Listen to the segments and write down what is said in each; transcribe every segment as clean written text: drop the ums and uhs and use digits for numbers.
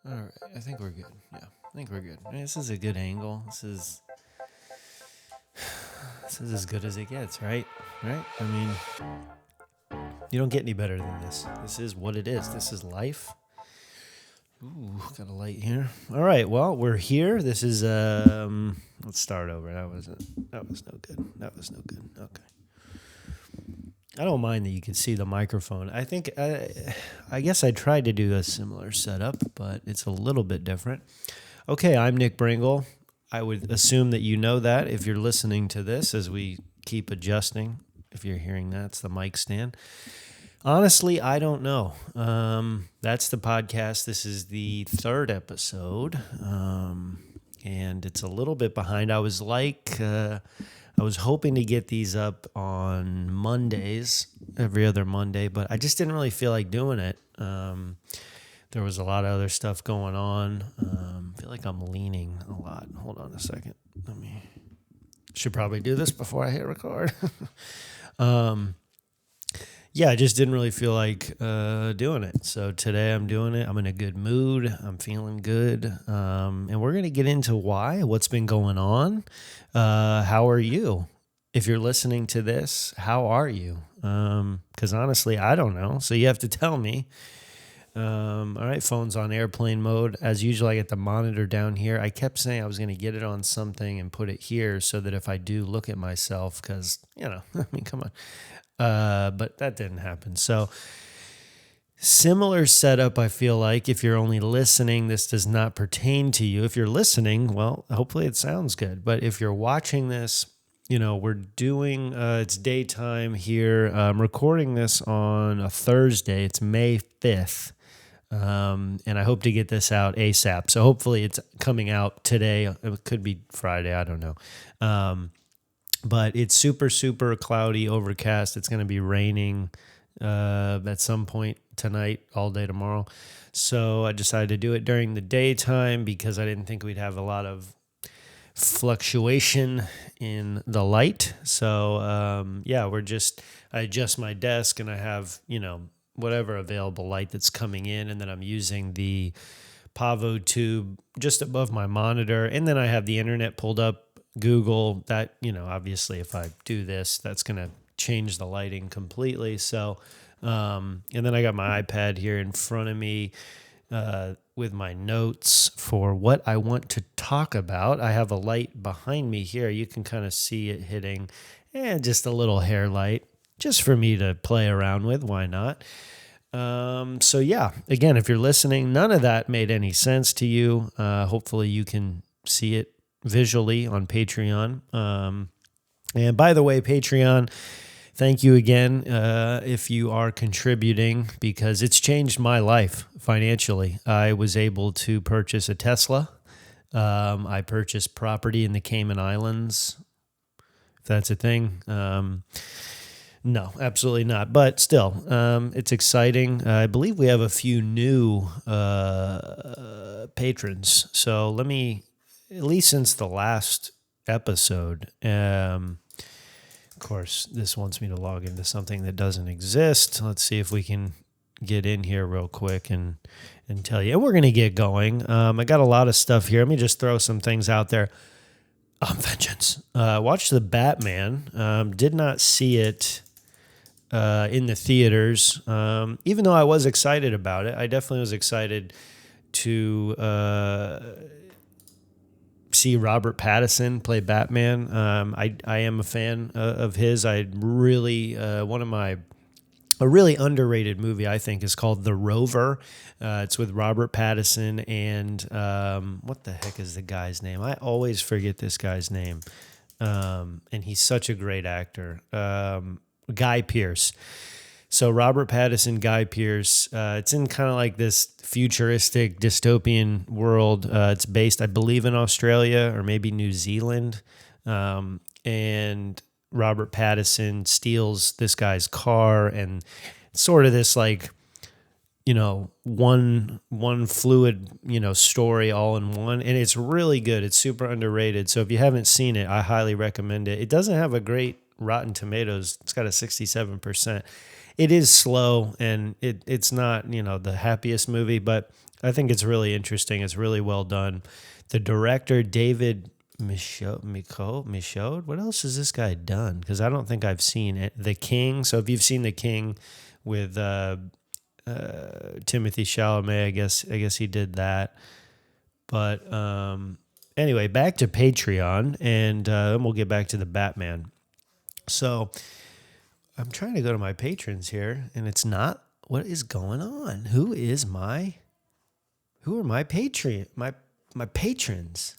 All right, I think we're good. Yeah, I think we're good. This is a good angle. This is as good as it gets, right? Right? I mean, you don't get any better than this. This is what it is. This is life. Ooh, got a light here. All right, well, we're here. This is let's start over. That was no good. That was no good. Okay. I don't mind that you can see the microphone. I guess I tried to do a similar setup, but it's a little bit different. Okay, I'm Nick Brengle. I would assume that you know that if you're listening to this as we keep adjusting. If you're hearing that, it's the mic stand. Honestly, I don't know. That's the podcast. This is the third episode, and it's a little bit behind. I was hoping to get these up on Mondays, every other Monday, but I just didn't really feel like doing it. There was a lot of other stuff going on. I feel like I'm leaning a lot. Hold on a second. Should probably do this before I hit record. Yeah, I just didn't really feel like doing it. So today I'm doing it. I'm in a good mood. I'm feeling good. And we're going to get into what's been going on. How are you? If you're listening to this, how are you? Because honestly, I don't know. So you have to tell me. All right, phone's on airplane mode. As usual, I get the monitor down here. I kept saying I was going to get it on something and put it here so that if I do look at myself, because, I mean, come on. But that didn't happen. So similar setup, I feel like. If you're only listening, this does not pertain to you. If you're listening, well, hopefully it sounds good. But if you're watching this, we're doing, it's daytime here. I'm recording this on a Thursday. It's May 5th. And I hope to get this out ASAP. So hopefully it's coming out today. It could be Friday. I don't know. But it's super, super cloudy, overcast. It's going to be raining at some point tonight, all day tomorrow. So I decided to do it during the daytime because I didn't think we'd have a lot of fluctuation in the light. So, I adjust my desk and I have, whatever available light that's coming in. And then I'm using the Pavo tube just above my monitor. And then I have the internet pulled up, Google that, obviously if I do this, that's going to change the lighting completely. So, and then I got my iPad here in front of me with my notes for what I want to talk about. I have a light behind me here. You can kind of see it hitting, and just a little hair light just for me to play around with. Why not? So yeah, again, if you're listening, none of that made any sense to you. Hopefully you can see it visually on Patreon. And by the way, Patreon, thank you again if you are contributing, because it's changed my life financially. I was able to purchase a Tesla. I purchased property in the Cayman Islands, if that's a thing. No, absolutely not. But still, it's exciting. I believe we have a few new patrons. So let me, at least since the last episode, of course, this wants me to log into something that doesn't exist. Let's see if we can get in here real quick and tell you. And we're going to get going. I got a lot of stuff here. Let me just throw some things out there. Vengeance. Watched the Batman. Did not see it in the theaters. Even though I was excited about it, I definitely was excited to see Robert Pattinson play Batman. I am a fan of his. A really underrated movie, I think, is called The Rover. It's with Robert Pattinson and what the heck is the guy's name? I always forget this guy's name. And he's such a great actor. Guy Pearce. So Robert Pattinson, Guy Pearce. It's in kind of like this futuristic dystopian world. It's based, I believe, in Australia or maybe New Zealand. And Robert Pattinson steals this guy's car, and sort of this like, one fluid, story all in one. And it's really good. It's super underrated. So if you haven't seen it, I highly recommend it. It doesn't have a great Rotten Tomatoes. It's got a 67%. It is slow, and it's not, the happiest movie, but I think it's really interesting. It's really well done. The director, David Michaud. What else has this guy done? Because I don't think I've seen it. The King. So if you've seen The King with Timothy Chalamet, I guess he did that. But anyway, back to Patreon, and then we'll get back to the Batman. So I'm trying to go to my patrons here, and it's not. What is going on? Who are my my patrons?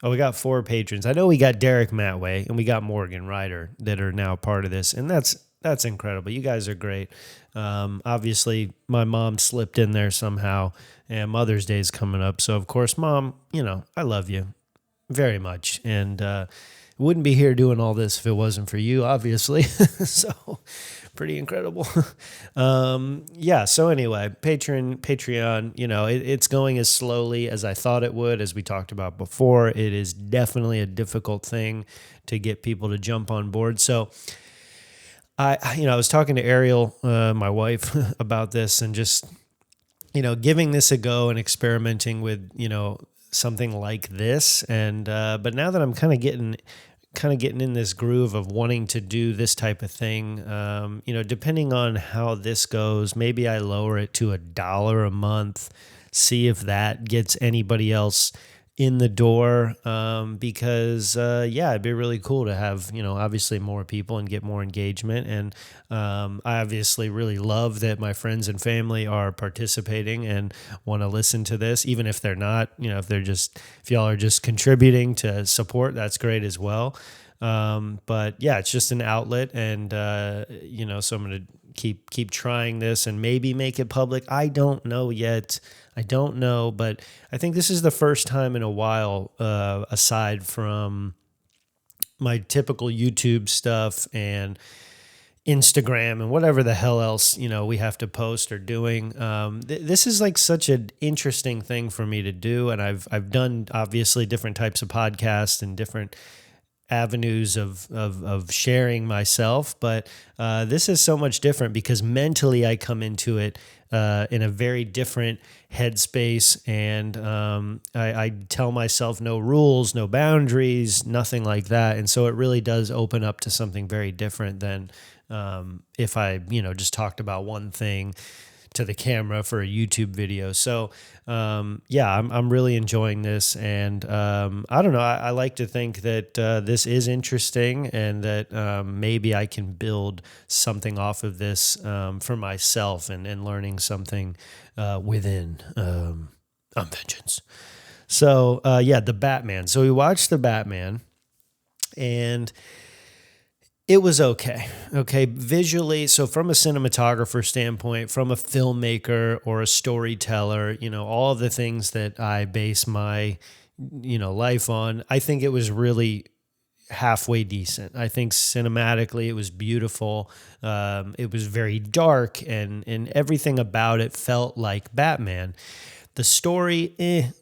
Oh, we got 4 patrons. I know we got Derek Matway and we got Morgan Ryder that are now part of this, and that's incredible. You guys are great. Obviously, my mom slipped in there somehow, and Mother's Day is coming up, so of course, Mom, I love you very much, and wouldn't be here doing all this if it wasn't for you, obviously. So pretty incredible. Yeah. So anyway, Patreon, it's going as slowly as I thought it would, as we talked about before. It is definitely a difficult thing to get people to jump on board. So I was talking to Ariel, my wife, about this, and just, giving this a go and experimenting with, something like this. And, but now that I'm kind of getting in this groove of wanting to do this type of thing, depending on how this goes, maybe I lower it to $1 a month, see if that gets anybody else in the door, because it'd be really cool to have, obviously more people and get more engagement. And I obviously really love that my friends and family are participating and want to listen to this, even if they're not, if y'all are just contributing to support, that's great as well. But yeah, it's just an outlet, and so I'm going to keep trying this and maybe make it public. I don't know yet. I don't know, but I think this is the first time in a while, aside from my typical YouTube stuff and Instagram and whatever the hell else, we have to post or doing. This is like such an interesting thing for me to do. And I've done obviously different types of podcasts and different avenues of sharing myself, but this is so much different because mentally I come into it in a very different headspace, and I tell myself no rules, no boundaries, nothing like that, and so it really does open up to something very different than if I just talked about one thing to the camera for a YouTube video. So I'm really enjoying this, and I don't know. I like to think that this is interesting, and that maybe I can build something off of this for myself, and learning something within vengeance. So the Batman. So we watched the Batman, and it was okay. Visually, so from a cinematographer standpoint, from a filmmaker or a storyteller, all of the things that I base my, life on, I think it was really halfway decent. I think cinematically it was beautiful. It was very dark, and everything about it felt like Batman. The story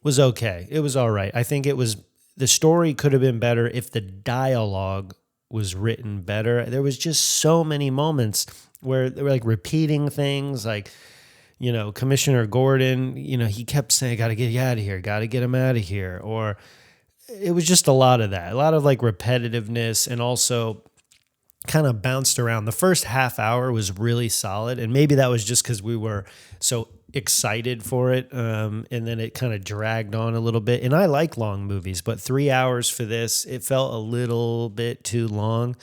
was okay. It was all right. I think the story could have been better if the dialogue was written better. There was just so many moments where they were like repeating things, like, Commissioner Gordon, he kept saying, got to get you out of here, got to get him out of here. Or it was just a lot of that, a lot of like repetitiveness, and also kind of bounced around. The first half hour was really solid, and maybe that was just because we were so excited for it, and then it kind of dragged on a little bit. And I like long movies, but 3 hours for this, it felt a little bit too long.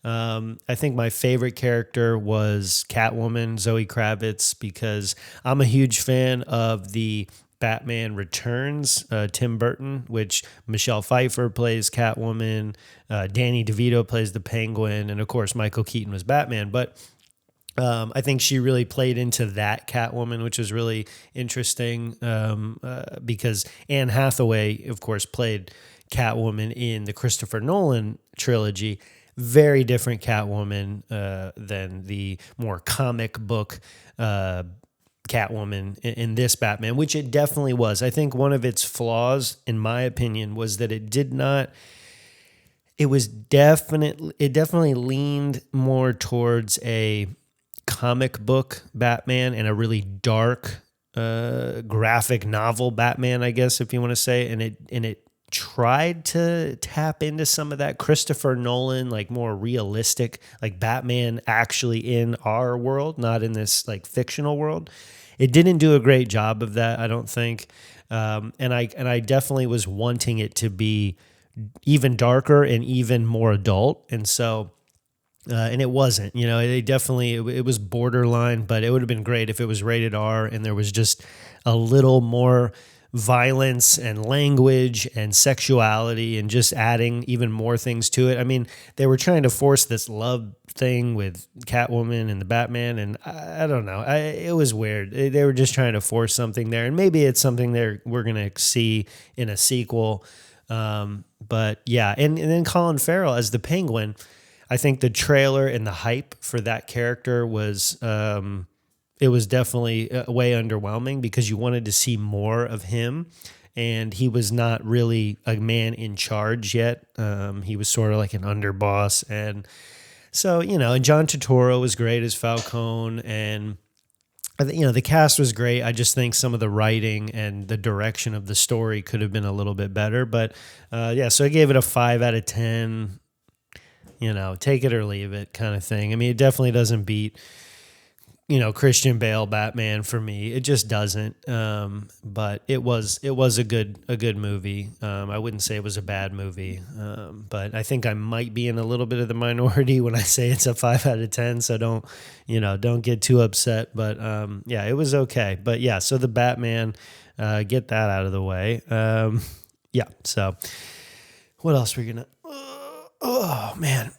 I think my favorite character was Catwoman, Zoe Kravitz, because I'm a huge fan of the Batman Returns, Tim Burton, which Michelle Pfeiffer plays Catwoman, Danny DeVito plays the Penguin, and of course Michael Keaton was Batman. But I think she really played into that Catwoman, which was really interesting, because Anne Hathaway, of course, played Catwoman in the Christopher Nolan trilogy. Very different Catwoman than the more comic book Catwoman in this Batman, which it definitely was. I think one of its flaws, in my opinion, was that it definitely leaned more towards a comic book Batman and a really dark graphic novel Batman, I guess, if you want to say. And it tried to tap into some of that Christopher Nolan, like more realistic, like Batman actually in our world, not in this like fictional world. It didn't do a great job of that, I don't think. And I definitely was wanting it to be even darker and even more adult. And so, and it wasn't, it was borderline, but it would have been great if it was rated R and there was just a little more violence and language and sexuality and just adding even more things to it. I mean, they were trying to force this love thing with Catwoman and the Batman, and I don't know. It was weird. They were just trying to force something there, and maybe it's something we're going to see in a sequel. But yeah, and then Colin Farrell as the Penguin, I think the trailer and the hype for that character was it was definitely way underwhelming because you wanted to see more of him, and he was not really a man in charge yet. He was sort of like an underboss, and so and John Turturro was great as Falcone, and the cast was great. I just think some of the writing and the direction of the story could have been a little bit better, but yeah, so I gave it a 5 out of 10. Take it or leave it kind of thing. I mean, it definitely doesn't beat, Christian Bale Batman for me. It just doesn't. But it was a good movie. I wouldn't say it was a bad movie. But I think I might be in a little bit of the minority when I say it's a 5 out of 10. So don't get too upset. But yeah, it was okay. But yeah, so the Batman, get that out of the way. Yeah. So what else we're gonna? Oh man,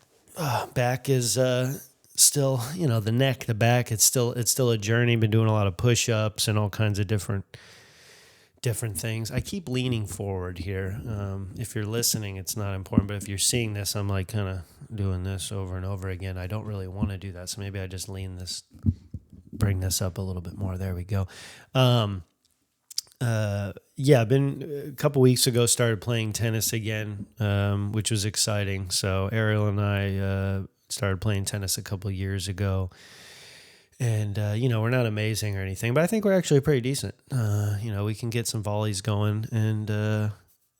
back is still, the neck, the back. It's still a journey. Been doing a lot of push-ups and all kinds of different things. I keep leaning forward here. If you're listening, it's not important, but if you're seeing this, I'm like kind of doing this over and over again. I don't really want to do that, so maybe I just bring this up a little bit more. There we go. Yeah, been a couple weeks ago, started playing tennis again, which was exciting. So Ariel and I started playing tennis a couple years ago, and we're not amazing or anything, but I think we're actually pretty decent. We can get some volleys going, and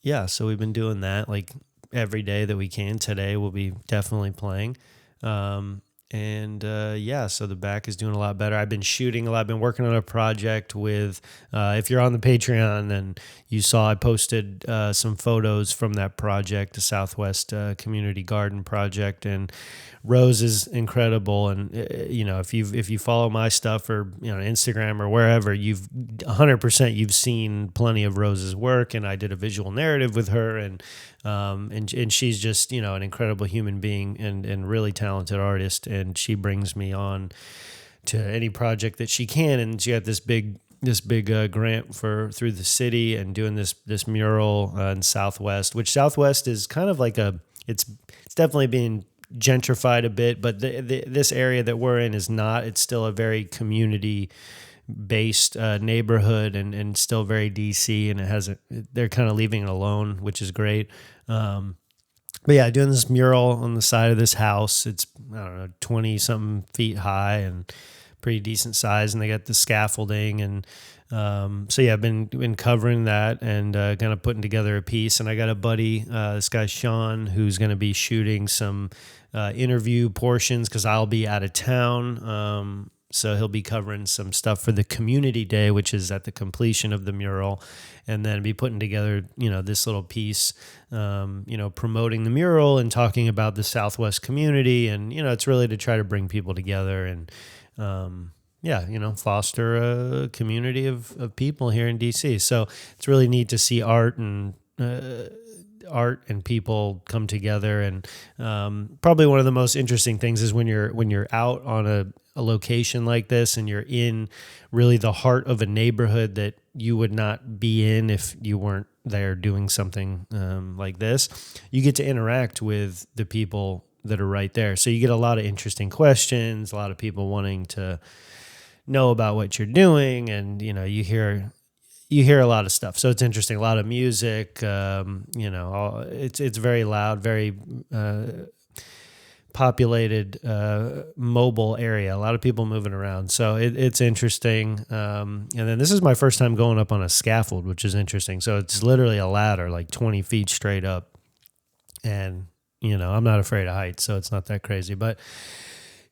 yeah, so we've been doing that like every day that we can. Today we'll be definitely playing. And yeah, so the back is doing a lot better. I've been shooting a lot. I've been working on a project with, if you're on the Patreon, then you saw I posted some photos from that project, the Southwest Community Garden Project. And Rose is incredible. And, if you follow my stuff or, Instagram or wherever, you've 100% you've seen plenty of Rose's work. And I did a visual narrative with her, and she's just, an incredible human being and really talented artist. And she brings me on to any project that she can. And she got this big grant through the city and doing this mural in Southwest, which Southwest is kind of like it's definitely being gentrified a bit, but this area that we're in is not. It's still a very community based neighborhood and still very DC, and they're kind of leaving it alone, which is great. But yeah, doing this mural on the side of this house. It's, I don't know, 20 something feet high and pretty decent size. And they got the scaffolding. And so yeah, I've been covering that and kind of putting together a piece. And I got a buddy, this guy, Sean, who's going to be shooting some interview portions because I'll be out of town. So he'll be covering some stuff for the community day, which is at the completion of the mural, and then be putting together, this little piece, promoting the mural and talking about the Southwest community. And, it's really to try to bring people together and, foster a community of people here in DC. So it's really neat to see art and people come together. And probably one of the most interesting things is when you're out on a location like this and you're in really the heart of a neighborhood that you would not be in if you weren't there doing something like this. You get to interact with the people that are right there. So you get a lot of interesting questions, a lot of people wanting to know about what you're doing, and you hear a lot of stuff. So it's interesting, a lot of music, it's very loud, very populated mobile area. A lot of people moving around, so it's interesting. And then this is my first time going up on a scaffold, which is interesting. So it's literally a ladder, like 20 feet straight up, and I'm not afraid of heights, so it's not that crazy. But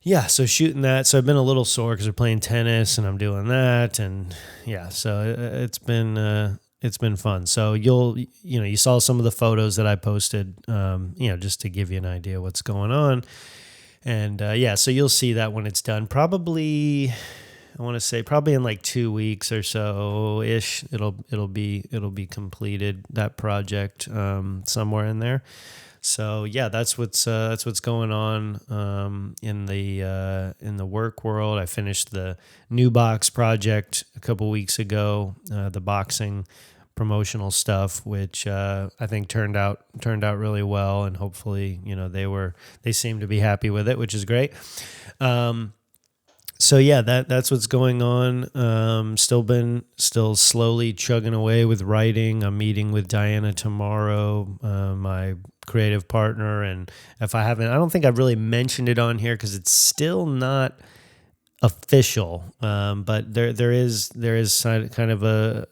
yeah, so shooting that. So I've been a little sore because we're playing tennis, and I'm doing that, and yeah, so it's been fun. So you saw some of the photos that I posted, just to give you an idea what's going on. And so you'll see that when it's done. Probably, I want to say probably in like 2 weeks or so ish. It'll be completed, that project, somewhere in there. So yeah, that's what's going on in the work world. I finished the new box project a couple weeks ago, the boxing promotional stuff, which I think turned out really well, and hopefully they seem to be happy with it, which is great. So yeah, that's what's going on. Still slowly chugging away with writing. I'm meeting with Diana tomorrow, my creative partner, and I don't think I've really mentioned it on here because it's still not official. But there is kind of a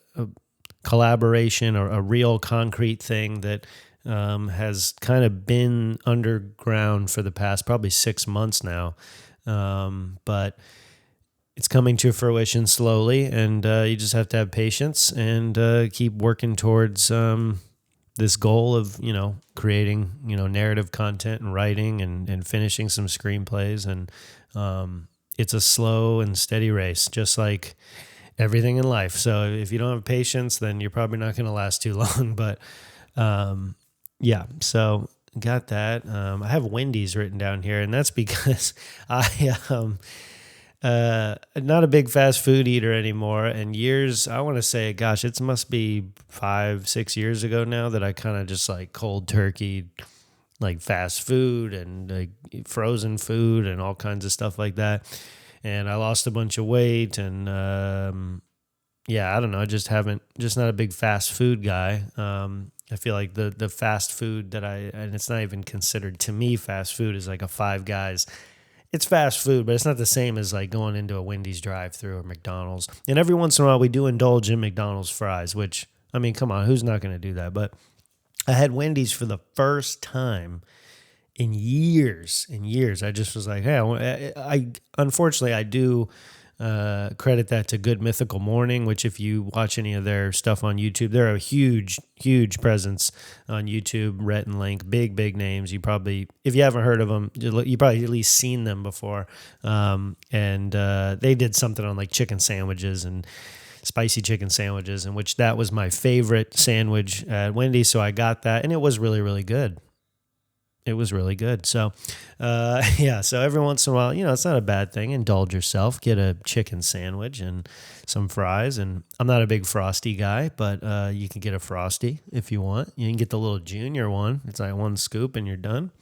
collaboration or a real concrete thing that has kind of been underground for the past probably 6 months now. But it's coming to fruition slowly, and you just have to have patience and keep working towards this goal of creating narrative content and writing and finishing some screenplays. And it's a slow and steady race, just like everything in life. So if you don't have patience, then you're probably not going to last too long. But yeah, so got that. I have Wendy's written down here, and that's because I not a big fast food eater anymore. And I want to say, gosh, it must be 5-6 years ago now that I kind of just like cold turkey, like fast food and like frozen food and all kinds of stuff like that. And I lost a bunch of weight, and I don't know, just not a big fast food guy. I feel like the fast food and it's not even considered to me fast food, is like a Five Guys. It's fast food, but it's not the same as like going into a Wendy's drive-thru or McDonald's. And every once in a while we do indulge in McDonald's fries, which, I mean, come on, who's not going to do that? But I had Wendy's for the first time in years and years. I just was like, hey, I unfortunately I do credit that to Good Mythical Morning, which if you watch any of their stuff on YouTube, they're a huge presence on YouTube. Rhett and Link, big names. You probably, if you haven't heard of them, you probably at least seen them before. And they did something on like chicken sandwiches and spicy chicken sandwiches, in which that was my favorite sandwich at Wendy's. So I got that, and it was really, really good. It was really good. So, so every once in a while, it's not a bad thing. Indulge yourself, get a chicken sandwich and some fries. And I'm not a big Frosty guy, but you can get a Frosty if you want. You can get the little junior one. It's like one scoop and you're done.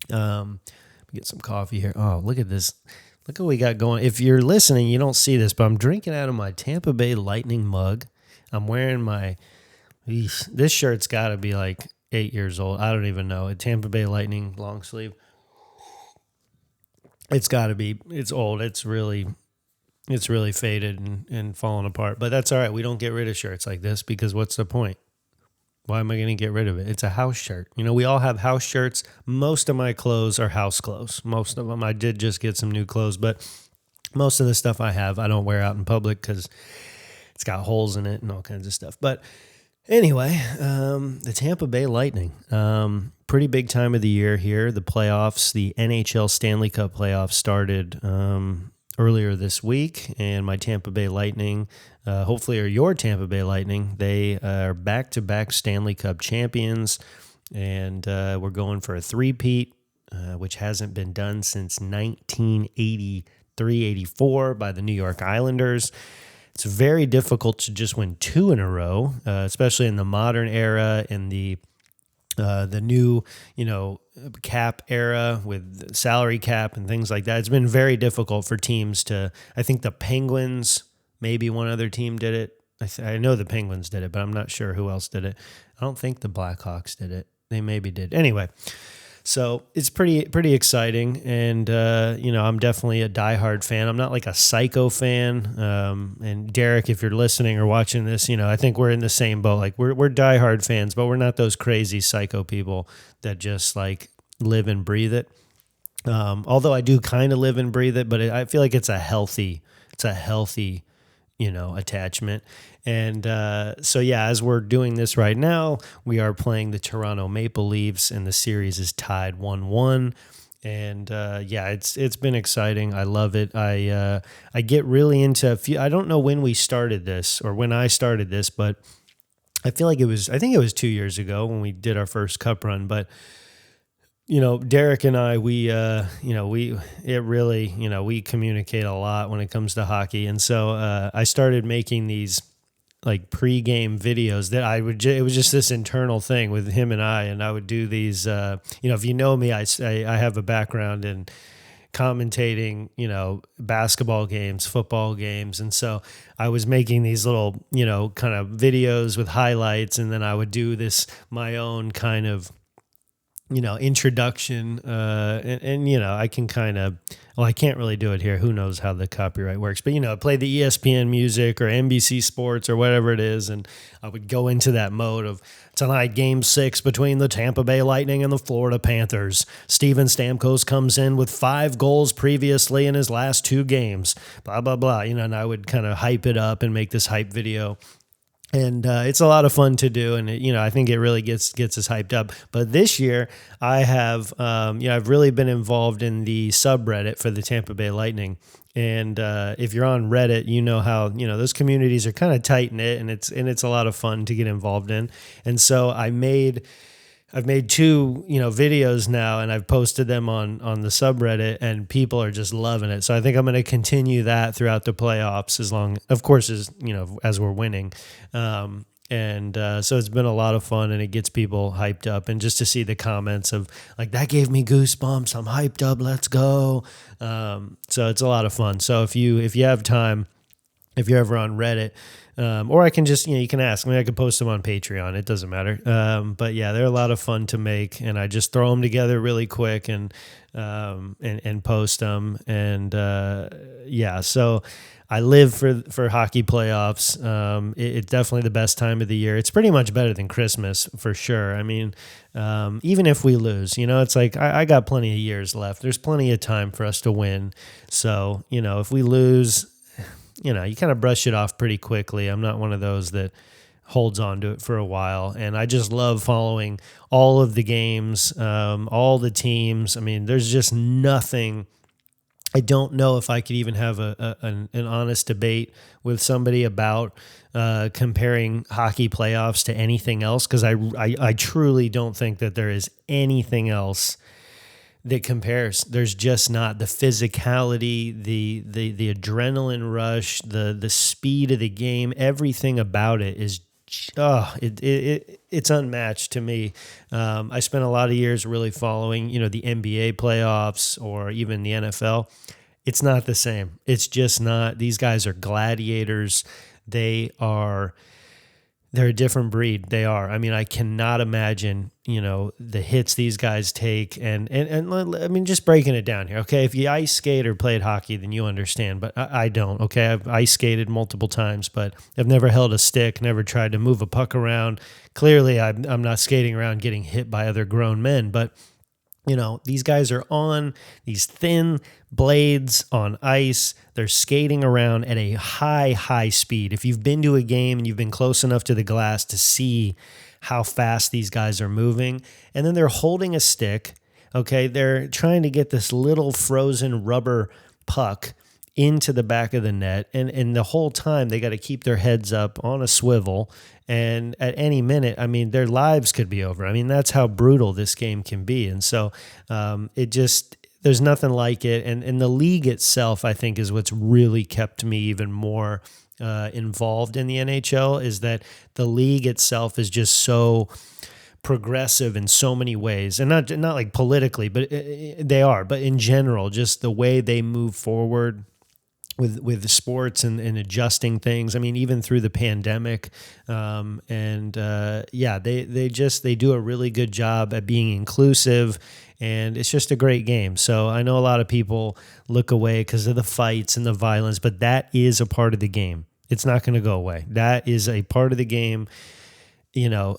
Get some coffee here. Oh, look at this. Look what we got going. If you're listening, you don't see this, but I'm drinking out of my Tampa Bay Lightning mug. I'm wearing this shirt's got to be like 8 years old. I don't even know. A Tampa Bay Lightning long sleeve. It's got to be. It's old. It's really faded and falling apart. But that's all right. We don't get rid of shirts like this because what's the point? Why am I going to get rid of it? It's a house shirt. We all have house shirts. Most of my clothes are house clothes. Most of them. I did just get some new clothes, but most of the stuff I have, I don't wear out in public because it's got holes in it and all kinds of stuff. But anyway, the Tampa Bay Lightning, pretty big time of the year here. The playoffs, the NHL Stanley Cup playoffs started earlier this week, and my Tampa Bay Lightning, hopefully, or your Tampa Bay Lightning, they are back-to-back Stanley Cup champions, and we're going for a three-peat, which hasn't been done since 1983-84 by the New York Islanders. It's very difficult to just win two in a row, especially in the modern era, in the new, cap era with salary cap and things like that. It's been very difficult for teams to. I think the Penguins, maybe one other team did it. I know the Penguins did it, but I'm not sure who else did it. I don't think the Blackhawks did it. They maybe did. Anyway, So it's pretty exciting, and I'm definitely a diehard fan. I'm not like a psycho fan. And Derek, if you're listening or watching this, I think we're in the same boat. Like we're diehard fans, but we're not those crazy psycho people that just like live and breathe it. Although I do kind of live and breathe it, but I feel like it's a healthy attachment. And so, yeah, as we're doing this right now, we are playing the Toronto Maple Leafs, and the series is tied 1-1. And yeah, it's been exciting. I love it. I get really into a few. I don't know when we started this or when I started this, but I think it was 2 years ago when we did our first cup run. But Derek and I, we communicate a lot when it comes to hockey. And so I started making these like pre-game videos that it was just this internal thing with him and I would do these, if you know me, I have a background in commentating, basketball games, football games. And so I was making these little, kind of videos with highlights. And then I would do my own kind of, introduction, and I can I can't really do it here. Who knows how the copyright works, but play the ESPN music or NBC Sports or whatever it is. And I would go into that mode of tonight, game 6 between the Tampa Bay Lightning and the Florida Panthers. Steven Stamkos comes in with 5 goals previously in his last 2 games, blah, blah, blah. And I would kind of hype it up and make this hype video. And it's a lot of fun to do, and I think it really gets us hyped up. But this year, I have I've really been involved in the subreddit for the Tampa Bay Lightning. And if you're on Reddit, you know how those communities are kind of tight knit, and it's a lot of fun to get involved in. And so I've made 2, videos now, and I've posted them on the subreddit, and people are just loving it. So I think I'm going to continue that throughout the playoffs, as we're winning. So it's been a lot of fun, and it gets people hyped up, and just to see the comments of like, that gave me goosebumps. I'm hyped up. Let's go. So it's a lot of fun. So if you have time, if you're ever on Reddit, or I can just, you can ask me, I could post them on Patreon. It doesn't matter. But yeah, they're a lot of fun to make, and I just throw them together really quick and post them. And, yeah, so I live for hockey playoffs. It's definitely the best time of the year. It's pretty much better than Christmas for sure. I mean, even if we lose, it's like, I got plenty of years left. There's plenty of time for us to win. So, if we lose, you kind of brush it off pretty quickly. I'm not one of those that holds on to it for a while. And I just love following all of the games, all the teams. I mean, there's just nothing. I don't know if I could even have an honest debate with somebody about comparing hockey playoffs to anything else, because I truly don't think that there is anything else that compares. There's just not. The physicality, the adrenaline rush, the speed of the game, everything about it is it's unmatched to me. I spent a lot of years really following, the NBA playoffs or even the NFL. It's not the same. It's just not. These guys are gladiators. They're a different breed. They are. I mean, I cannot imagine, the hits these guys take. And I mean, just breaking it down here. Okay. If you ice skate or played hockey, then you understand, but I don't. Okay. I've ice skated multiple times, but I've never held a stick, never tried to move a puck around. Clearly I'm not skating around getting hit by other grown men, but these guys are on these thin blades on ice. They're skating around at a high speed. If you've been to a game and you've been close enough to the glass to see how fast these guys are moving, and then they're holding a stick, okay? They're trying to get this little frozen rubber puck into the back of the net, and the whole time they got to keep their heads up on a swivel, and at any minute, I mean, their lives could be over. I mean, that's how brutal this game can be. And so there's nothing like it. And the league itself, I think, is what's really kept me even more involved in the NHL, is that the league itself is just so progressive in so many ways, and not like politically, but they are, but in general, just the way they move forward with the sports and adjusting things. I mean, even through the pandemic, they do a really good job at being inclusive, and it's just a great game. So I know a lot of people look away because of the fights and the violence, but that is a part of the game. It's not going to go away. That is a part of the game. I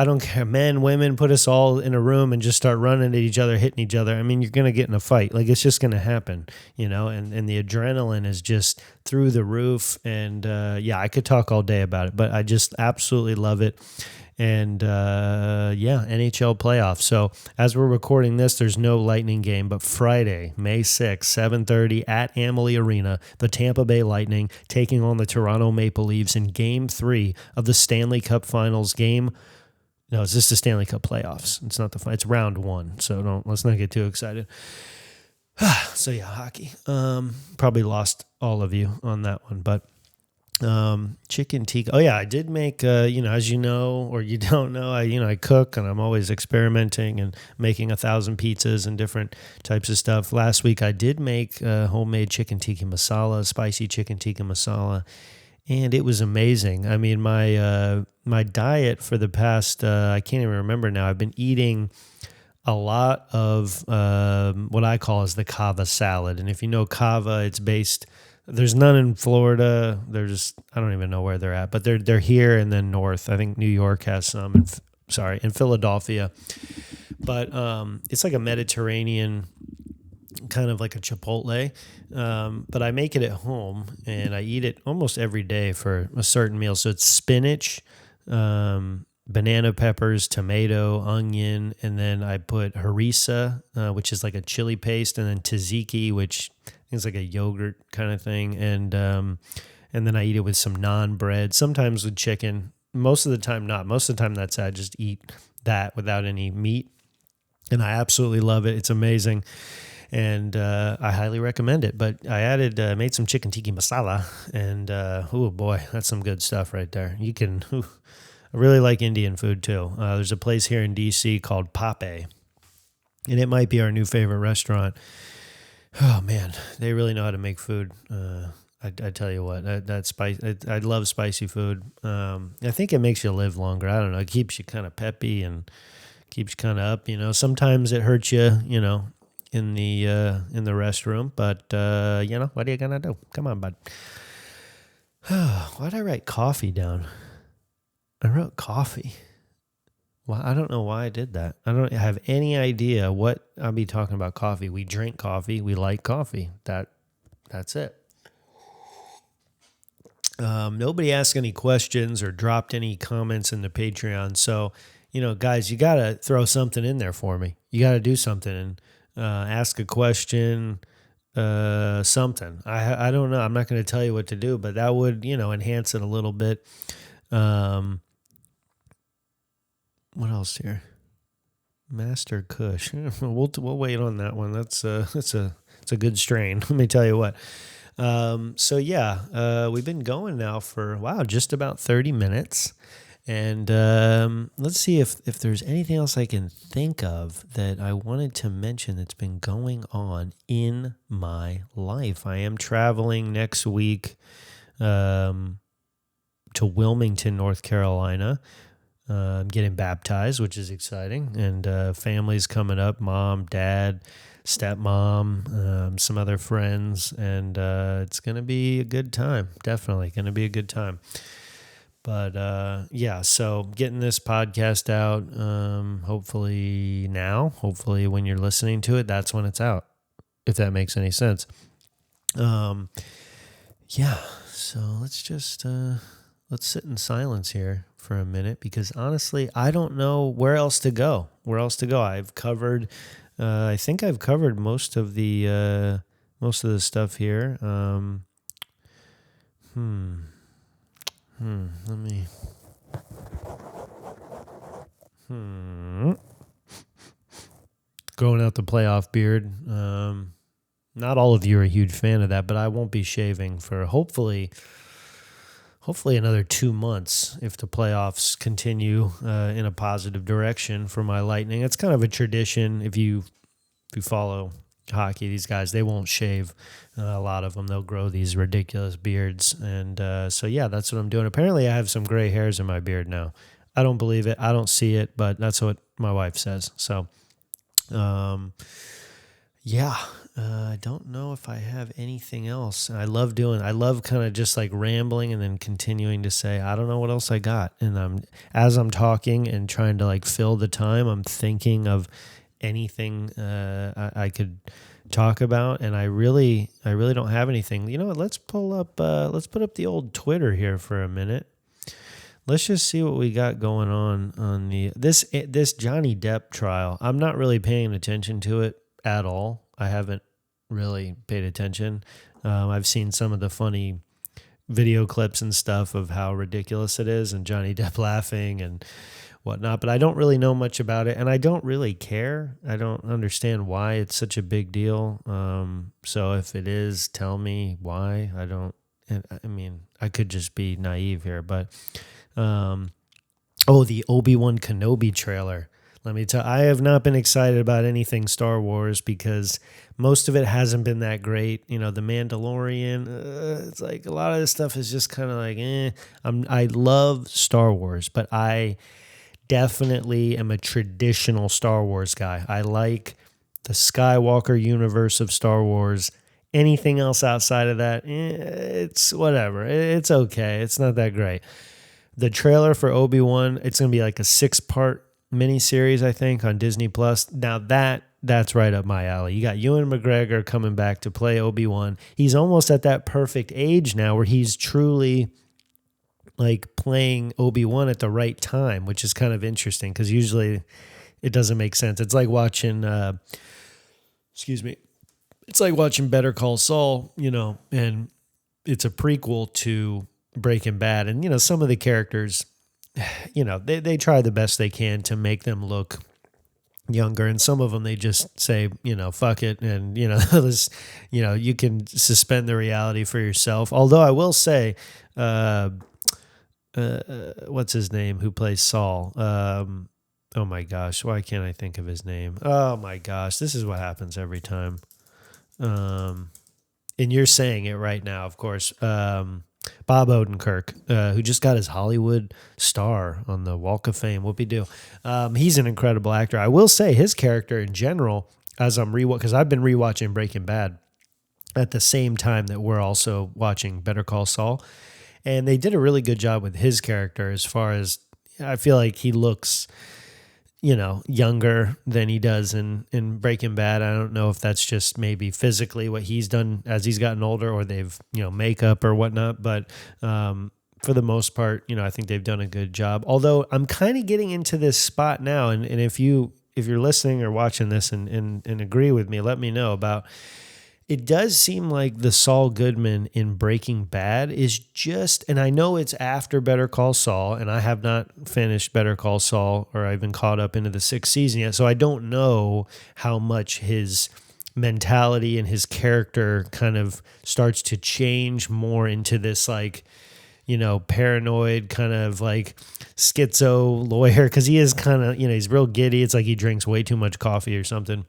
don't care, men, women, put us all in a room and just start running at each other, hitting each other. I mean, you're going to get in a fight. Like, it's just going to happen, and the adrenaline is just through the roof. And I could talk all day about it, but I just absolutely love it. And NHL playoffs. So as we're recording this, there's no Lightning game, but Friday, May 6th, 7:30 at Amalie Arena, the Tampa Bay Lightning taking on the Toronto Maple Leafs in Game 3 of the Stanley Cup Finals game. No, it's just the Stanley Cup playoffs. It's not it's round 1, so let's not get too excited. So yeah, hockey. Probably lost all of you on that one, but chicken tikka. Oh yeah, I did make, as you know, or you don't know, I cook, and I'm always experimenting and making 1,000 pizzas and different types of stuff. Last week I did make homemade chicken tikka masala, spicy chicken tikka masala, and it was amazing. I mean, my diet for the past, I can't even remember now. I've been eating a lot of what I call is the kava salad. And if you know kava, it's based, there's none in Florida. I don't even know where they're at, but they're here and then north. I think New York has some, in Philadelphia. But it's like a Mediterranean, kind of like a Chipotle. But I make it at home, and I eat it almost every day for a certain meal. So it's spinach, banana peppers, tomato, onion, and then I put harissa, which is like a chili paste, and then tzatziki, which is like a yogurt kind of thing, and then I eat it with some naan bread, sometimes with chicken. Most of the time not. Most of the time I just eat that without any meat, and I absolutely love it. It's amazing, and I highly recommend it. But I made some chicken tikka masala, and oh boy, that's some good stuff right there. I really like Indian food too. There's a place here in D.C. called Pape, and it might be our new favorite restaurant. Oh man, they really know how to make food. I tell you what, that spice. I love spicy food. I think it makes you live longer. I don't know. It keeps you kind of peppy and keeps you kind of up. Sometimes it hurts you, in the restroom. But what are you gonna do? Come on, bud. Why'd I write coffee down? I wrote coffee. Well, I don't know why I did that. I don't have any idea what I'll be talking about. Coffee. We drink coffee. We like coffee. That's it. Nobody asked any questions or dropped any comments in the Patreon. So, guys, you got to throw something in there for me. You got to do something and ask a question, something. I don't know. I'm not going to tell you what to do, but that would, enhance it a little bit. What else here? Master Kush. We'll wait on that one. It's a good strain. Let me tell you what. We've been going now for just about 30 minutes, and let's see if there's anything else I can think of that I wanted to mention that's been going on in my life. I am traveling next week to Wilmington, North Carolina. I'm getting baptized, which is exciting, and family's coming up, mom, dad, stepmom, some other friends, and it's going to be a good time, definitely going to be a good time. But so getting this podcast out, hopefully when you're listening to it, that's when it's out, if that makes any sense. So let's just let's sit in silence here for a minute, because honestly, I don't know where else to go. I've covered, I think I've covered most of the stuff here. Let me. Growing out the playoff beard. Not all of you are a huge fan of that, but I won't be shaving for hopefully another 2 months if the playoffs continue in a positive direction for my Lightning. It's kind of a tradition if you follow hockey. These guys, they won't shave. A lot of them, they'll grow these ridiculous beards. And so, yeah, that's what I'm doing. Apparently, I have some gray hairs in my beard now. I don't believe it. I don't see it, but that's what my wife says. So, yeah, I don't know if I have anything else. I love kind of just like rambling and then continuing to say, I don't know what else I got. And as I'm talking and trying to like fill the time, I'm thinking of anything I could talk about. And I really don't have anything. You know what? Let's put up the old Twitter here for a minute. Let's just see what we got going on this Johnny Depp trial. I'm not really paying attention to it at all. I haven't really paid attention. I've seen some of the funny video clips and stuff of how ridiculous it is and Johnny Depp laughing and whatnot, but I don't really know much about it and I don't really care. I don't understand why it's such a big deal. So if it is, tell me why. I mean, I could just be naive here, but the Obi-Wan Kenobi trailer. Let me tell you, I have not been excited about anything Star Wars because most of it hasn't been that great. You know, The Mandalorian, it's like a lot of this stuff is just kind of like, I love Star Wars, but I definitely am a traditional Star Wars guy. I like the Skywalker universe of Star Wars. Anything else outside of that, it's whatever. It's okay. It's not that great. The trailer for Obi-Wan, it's going to be like a 6-part miniseries, I think, on Disney Plus. Now that's right up my alley. You got Ewan McGregor coming back to play Obi-Wan. He's almost at that perfect age now where he's truly like playing Obi-Wan at the right time, which is kind of interesting because usually it doesn't make sense. It's like watching, it's like watching Better Call Saul, you know, and it's a prequel to Breaking Bad. And, you know, some of the characters, you know, they try the best they can to make them look younger. And some of them, they just say, you know, fuck it. And, you know, you can suspend the reality for yourself. Although I will say, what's his name who plays Saul? Oh my gosh, why can't I think of his name? Oh my gosh, this is what happens every time. And you're saying it right now, of course. Bob Odenkirk, who just got his Hollywood star on the Walk of Fame. Whoopie-doo. He's an incredible actor. I will say his character in general, as I'm because I've been rewatching Breaking Bad at the same time that we're also watching Better Call Saul. And they did a really good job with his character as far as I feel like he looks, you know, younger than he does in Breaking Bad. I don't know if that's just maybe physically what he's done as he's gotten older or they've, you know, makeup or whatnot. But for the most part, you know, I think they've done a good job. Although I'm kind of getting into this spot now. And if you're listening or watching this and agree with me, let me know about. It does seem like the Saul Goodman in Breaking Bad is just, and I know it's after Better Call Saul, and I have not finished Better Call Saul or I've been caught up into the 6th season yet, so I don't know how much his mentality and his character kind of starts to change more into this like, you know, paranoid kind of like schizo lawyer, because he is kind of, you know, he's real giddy. It's like he drinks way too much coffee or something.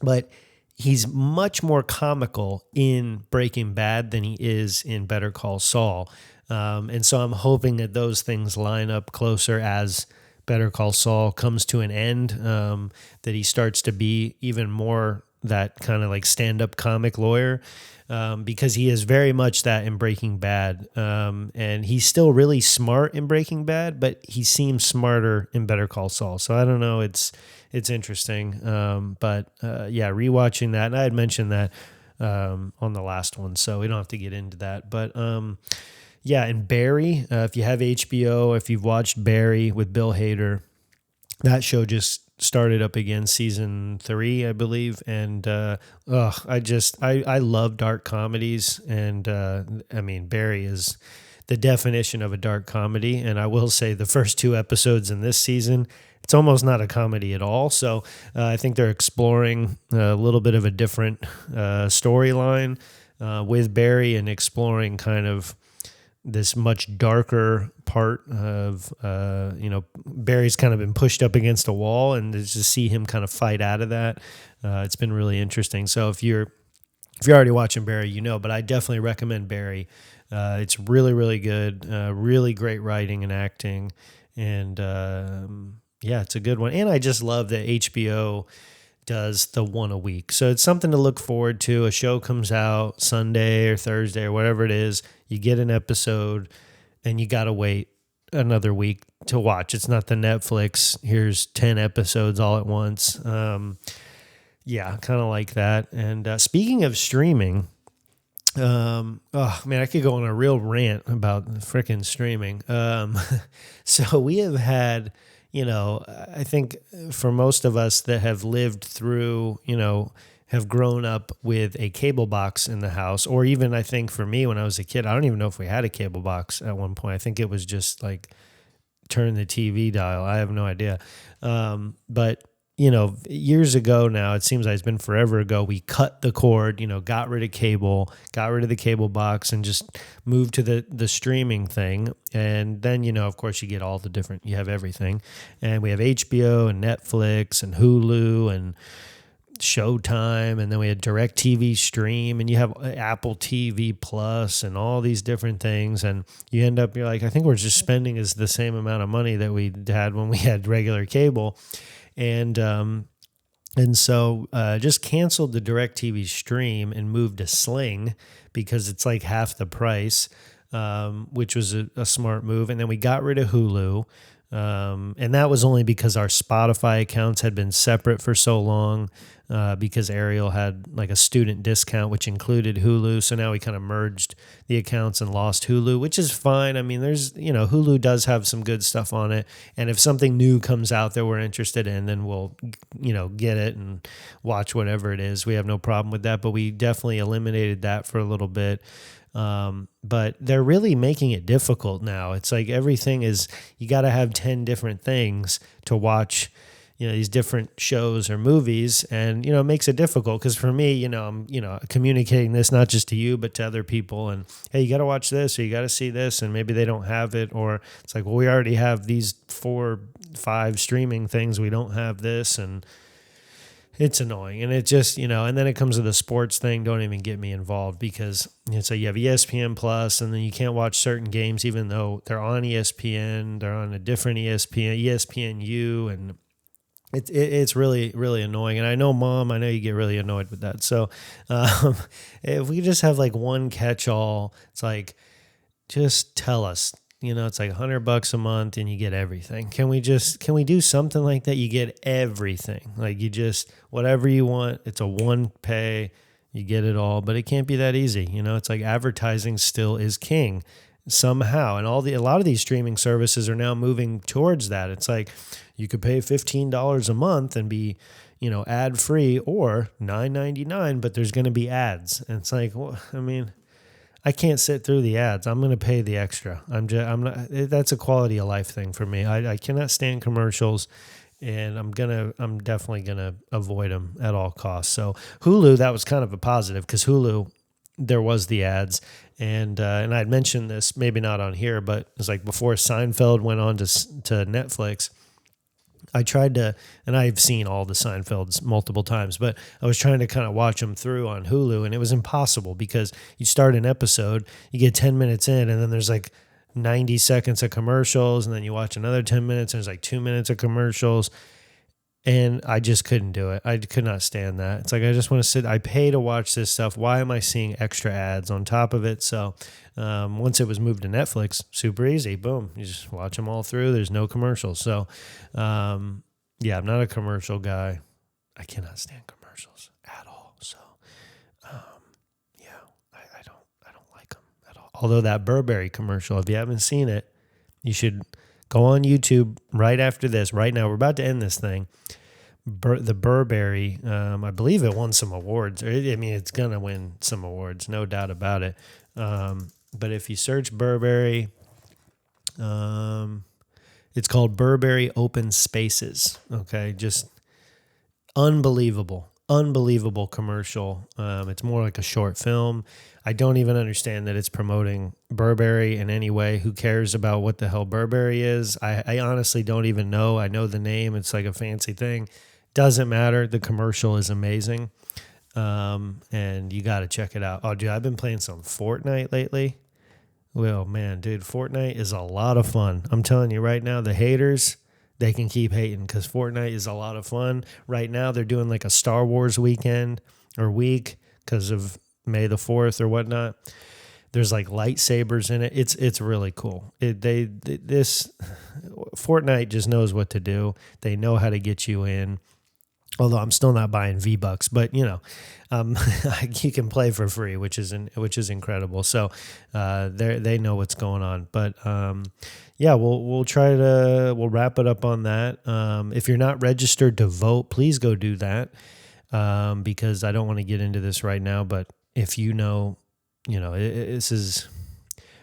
But he's much more comical in Breaking Bad than he is in Better Call Saul. And so I'm hoping that those things line up closer as Better Call Saul comes to an end, that he starts to be even more that kind of like stand-up comic lawyer, because he is very much that in Breaking Bad. And he's still really smart in Breaking Bad, but he seems smarter in Better Call Saul. So I don't know. It's interesting. But rewatching that, and I had mentioned that on the last one, so we don't have to get into that. But and Barry, if you have HBO, if you've watched Barry with Bill Hader, that show just started up again, season 3, I believe. And I love dark comedies. And I mean, Barry is the definition of a dark comedy. And I will say the first 2 episodes in this season, it's almost not a comedy at all. So I think they're exploring a little bit of a different storyline with Barry and exploring kind of this much darker part of, Barry's kind of been pushed up against a wall, and to see him kind of fight out of that It's been really interesting. So if you're already watching Barry, you know, but I definitely recommend Barry. It's really, really good. Really great writing and acting. And yeah, it's a good one. And I just love that HBO does the one a week. So it's something to look forward to. A show comes out Sunday or Thursday or whatever it is. You get an episode and you got to wait another week to watch. It's not the Netflix, here's 10 episodes all at once. Yeah, kind of like that. And speaking of streaming, oh man, I could go on a real rant about freaking streaming. So we have had, I think for most of us that have lived through, have grown up with a cable box in the house, or even I think for me when I was a kid, I don't even know if we had a cable box at one point. I think it was just like turn the TV dial. I have no idea. But years ago now, it seems like it's been forever ago, we cut the cord, got rid of cable, got rid of the cable box and just moved to the streaming thing. And then, of course you get all the different, you have everything. And we have HBO and Netflix and Hulu and Showtime, and then we had DirecTV Stream, and you have Apple TV Plus and all these different things. And you end up, you're like, I think we're just spending is the same amount of money that we had when we had regular cable. And so just canceled the DirecTV Stream and moved to Sling because it's like half the price, which was a smart move. And then we got rid of Hulu. And that was only because our Spotify accounts had been separate for so long, because Ariel had like a student discount, which included Hulu. So now we kind of merged the accounts and lost Hulu, which is fine. I mean, there's, Hulu does have some good stuff on it. And if something new comes out that we're interested in, then we'll, get it and watch whatever it is. We have no problem with that, but we definitely eliminated that for a little bit. But they're really making it difficult now. It's like everything is, you got to have 10 different things to watch, these different shows or movies. And, it makes it difficult because for me, I'm, communicating this not just to you, but to other people. And, hey, you got to watch this or you got to see this. And maybe they don't have it. Or it's like, well, we already have these 4-5 streaming things. We don't have this. And it's annoying. And it just, and then it comes to the sports thing. Don't even get me involved because it's like you have ESPN Plus and then you can't watch certain games, even though they're on ESPN, they're on a different ESPNU. And it's really, really annoying. And I know, Mom, I know you get really annoyed with that. So if we just have like one catch-all, it's like, just tell us. It's like $100 a month and you get everything. Can we do something like that? You get everything. Like you just, whatever you want, it's a one pay, you get it all, but it can't be that easy. It's like advertising still is king somehow. And a lot of these streaming services are now moving towards that. It's like you could pay $15 a month and be, ad free, or $9.99, but there's going to be ads. And it's like, well, I mean, I can't sit through the ads. I'm going to pay the extra. I'm not, that's a quality of life thing for me. I cannot stand commercials, and I'm definitely going to avoid them at all costs. So Hulu, that was kind of a positive because Hulu, there was the ads. And I'd mentioned this, maybe not on here, but it was like before Seinfeld went on to Netflix, I tried to, and I've seen all the Seinfelds multiple times, but I was trying to kind of watch them through on Hulu, and it was impossible because you start an episode, you get 10 minutes in, and then there's like 90 seconds of commercials, and then you watch another 10 minutes, and there's like 2 minutes of commercials, and I just couldn't do it. I could not stand that. It's like, I just want to sit, I pay to watch this stuff. Why am I seeing extra ads on top of it? So once it was moved to Netflix, super easy. Boom. You just watch them all through. There's no commercials. So yeah, I'm not a commercial guy. I cannot stand commercials at all. So yeah, I don't like them at all. Although that Burberry commercial, if you haven't seen it, you should go on YouTube right after this. Right now, we're about to end this thing. The Burberry, I believe it won some awards. I mean, it's going to win some awards, no doubt about it. But if you search Burberry, it's called Burberry Open Spaces. Okay, just unbelievable commercial. It's more like a short film. I don't even understand that it's promoting Burberry in any way. Who cares about what the hell Burberry is? I honestly don't even know. I know the name. It's like a fancy thing. Doesn't matter. The commercial is amazing. And you got to check it out. Oh, dude, I've been playing some Fortnite lately. Well, man, dude, Fortnite is a lot of fun. I'm telling you right now, the haters, they can keep hating because Fortnite is a lot of fun. Right now, they're doing like a Star Wars weekend or week because of May the 4th or whatnot. There's like lightsabers in it. It's really cool. This Fortnite just knows what to do. They know how to get you in. Although I'm still not buying V-Bucks, but you can play for free, which is incredible. So they know what's going on. But yeah, we'll wrap it up on that. If you're not registered to vote, please go do that, because I don't want to get into this right now. But if this is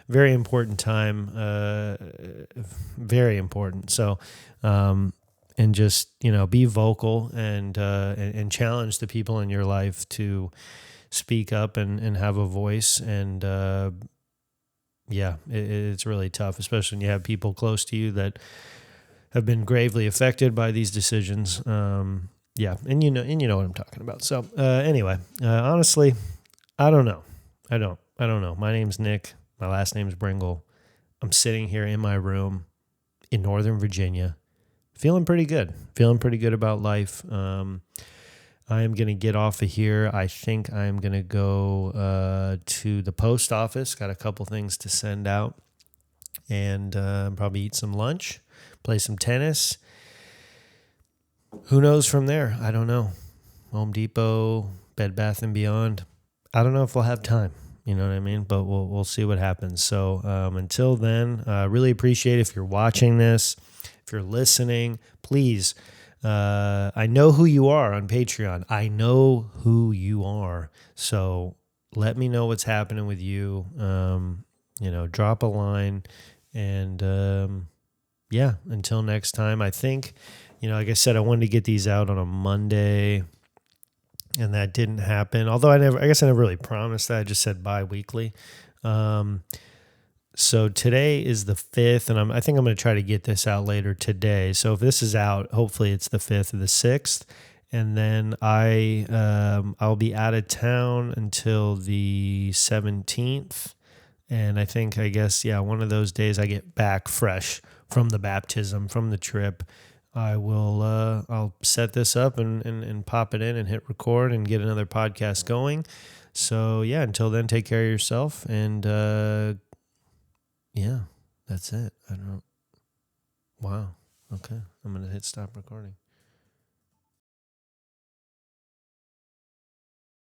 very important time, very important. So. And just, be vocal and challenge the people in your life to speak up and have a voice. And it's really tough, especially when you have people close to you that have been gravely affected by these decisions. And you know what I'm talking about. So anyway, honestly, I don't know. I don't know. My name's Nick. My last name's Brengle. I'm sitting here in my room in Northern Virginia. Feeling pretty good about life. I am going to get off of here. I think I'm going to go to the post office. Got a couple things to send out, and probably eat some lunch, play some tennis. Who knows from there? I don't know. Home Depot, Bed Bath & Beyond. I don't know if we'll have time. You know what I mean? But we'll see what happens. So until then, really appreciate if you're watching this. If you're listening, please, I know who you are on Patreon. I know who you are. So let me know what's happening with you. Drop a line. And until next time, I think, like I said, I wanted to get these out on a Monday, and that didn't happen. Although I guess I never really promised that. I just said bi-weekly. So today is the 5th, and I think I'm going to try to get this out later today. So if this is out, hopefully it's the 5th or the 6th. And then I'll be out of town until the 17th. And I guess, one of those days I get back fresh from the baptism, from the trip. I'll set this up and pop it in and hit record and get another podcast going. So until then, take care of yourself, and that's it. I don't know. Wow. Okay. I'm going to hit stop recording.